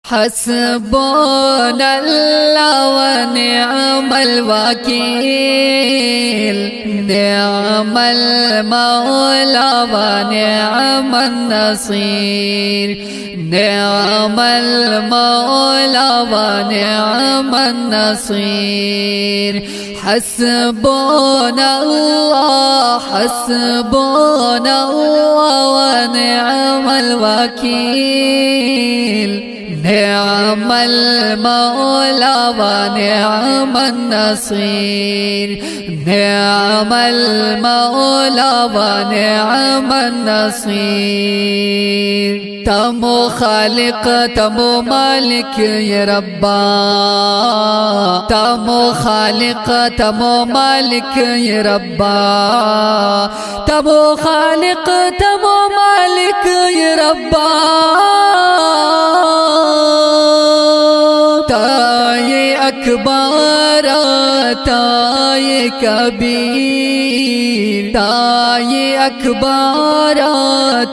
حسبنا الله ونعم الوكيل، نعم المولى ونعم النصير، نعم المولى ونعم النصير. حسبنا الله حسبنا الله ونعم الوكيل، نعم المولى ونعم النصير، نعم المولى ونعم النصير. تمو خالق تمو مالك يا ربا، تمو خالق تمو مالك يا ربا، تمو خالق تمو مالك يا ربا. تاي أكبر تاي كبير، تاي أكبر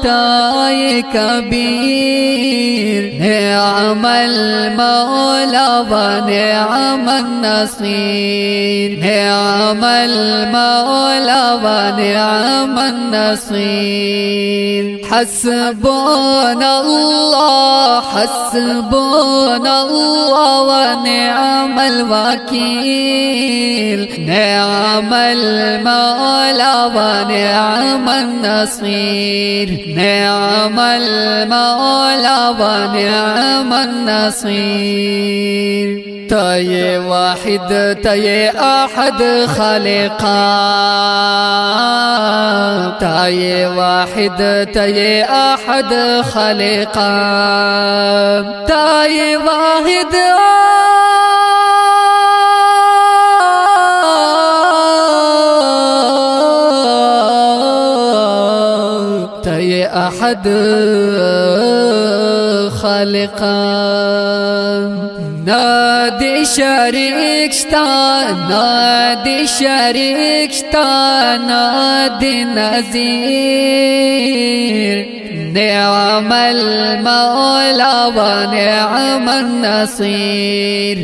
تاي كبير، نعم المولى ونعم النصير، نعم المولى ونعم النصير. حسبنا الله حسبنا الله ونعم الوكيل، نعم المولى ونعم النصير، نعم المولى ونعم النصير. تاي واحد تاي أحد خالقا، تاي واحد تاي أحد خالقا، تاي واحد تاي أحد خالقا. نادي شريك شتا نادي شريك شتا نادي نذير، نعم المولى ونعم النصير،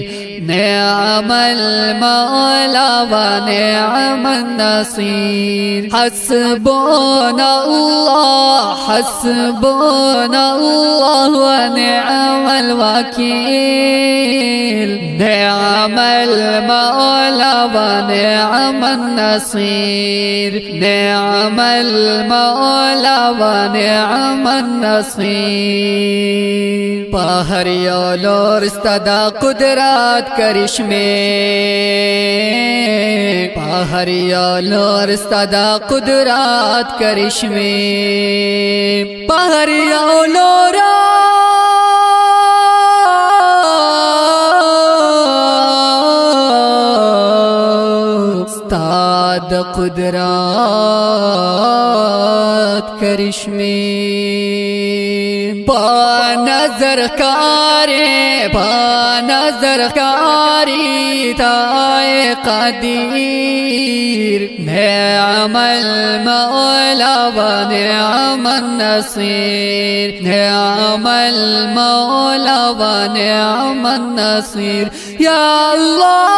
نعم المولى ونعم النصير. حسبنا الله حسبنا الله ونعم الوكيل، نعم المولى ونعم النصير، نعم المولى ونعم النصير. بحر يولور استدا قدرات کرشمے، بحر یولور استدا قدرات کرشمے، بحر یولور استاد قدرات کرشمے. با نظر کاری با نظر کاری تائے قدیر، نعم المولى ونعم النصير، نعم المولى ونعم النصير. يا الله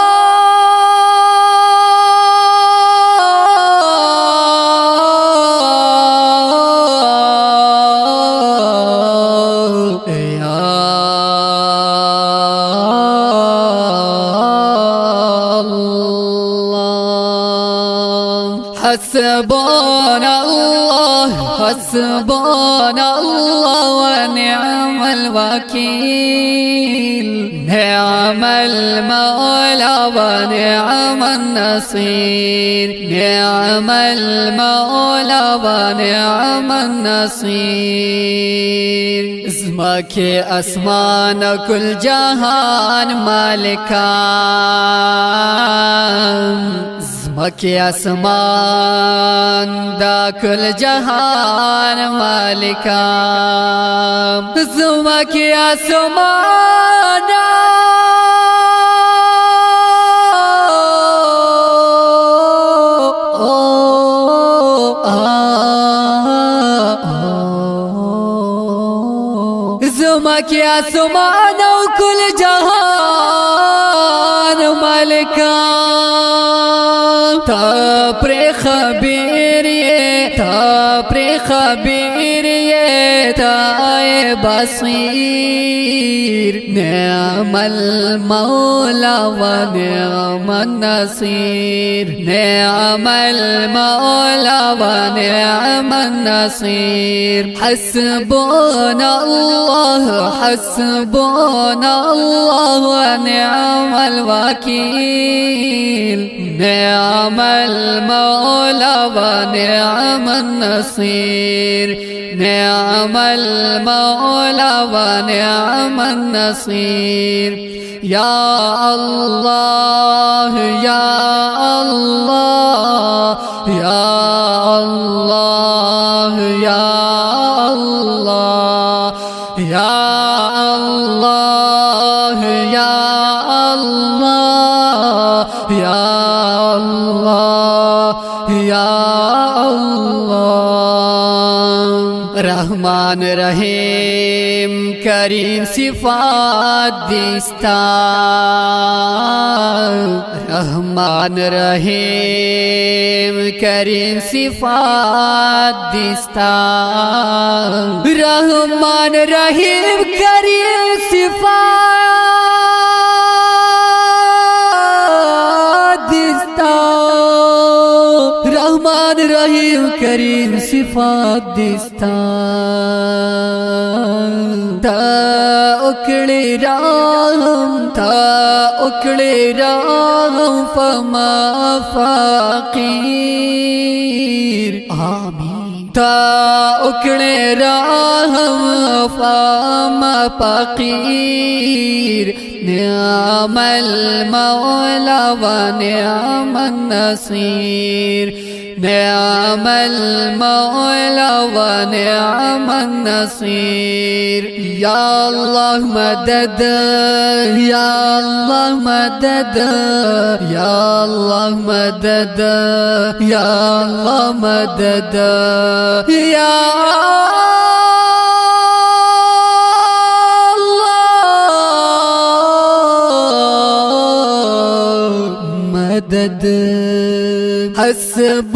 حسبنا الله حسبنا الله ونعم الوكيل، نعم المولى ونعم النصير، نعم المولى ونعم النصير. اسمك اسمان كل جهان مالكا، اسمك اسمان دا كل جهان مالكا، اسمك اسمان اسمك يا سمان रहमान कुल जहान मालिका था प्रे खबीर ये था प्रे खबीर ये ताए बसीर निअमल मौला व निअमन नसीर निअमल मौला व निअमन नसीर हस्बुनल्लाह हस्बुनल्लाह व निअमल वकील निअमल मौला व निअमन नसीर निअमल मौला व निअमन नसीर या अल्लाह या अल्लाह या अल्लाह या अल्लाह या अल्लाह या अल्लाह या अल्लाह या अल्लाह रहमान रहीम करीम सिफात दिस्ता रहमान रहीम करीम सिफात दिस्ता रहमान रहीम करीम सिफात दिस्ता रहमान रहीम करीम सिफात दिस्ता था उकड़े राम फमा फ़कीर आमीन था उकड़े राम फमा फ़कीर निअमल मौला व निअमन नसीर निअमल मौला व निअमन नसीर या अल्लाह मदद या अल्लाह मदद या अल्लाह मदद या अल्लाह मदद या मदद हस्बुनल्लाह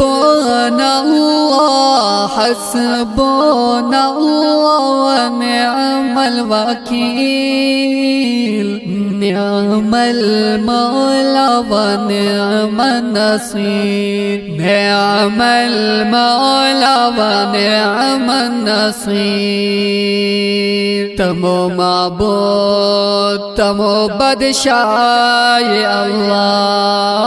हस्बुनल्लाह व निअमल वकील निअमल मौला व निअमन नसीर निअमल मौला व निअमन नसीर तमो माबूद तमो बादशाह अल्लाह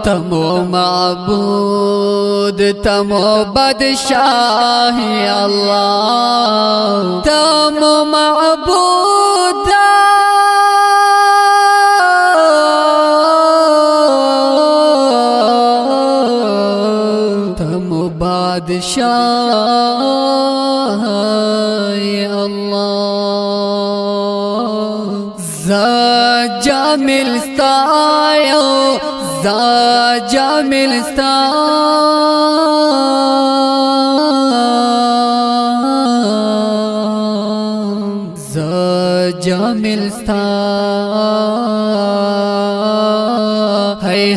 तमो माबूद तमो बादशाह अल्लाह तमो माबूद तमो बादशाह अल्लाह जा जामिल स्तायो जा जामिल जा जामिल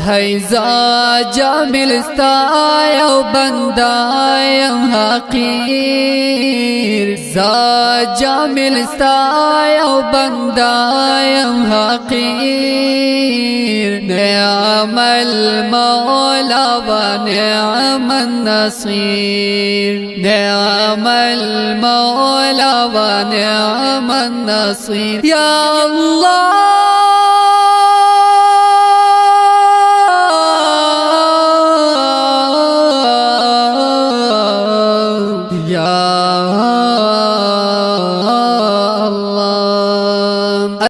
है जा जामिल स्तायो बंदायम हकीर जा जामिल स्तायो बंदायम हकीर निअमल मौला व निअमन नसीर निअमल मौला व निअमन नसीर या अल्लाह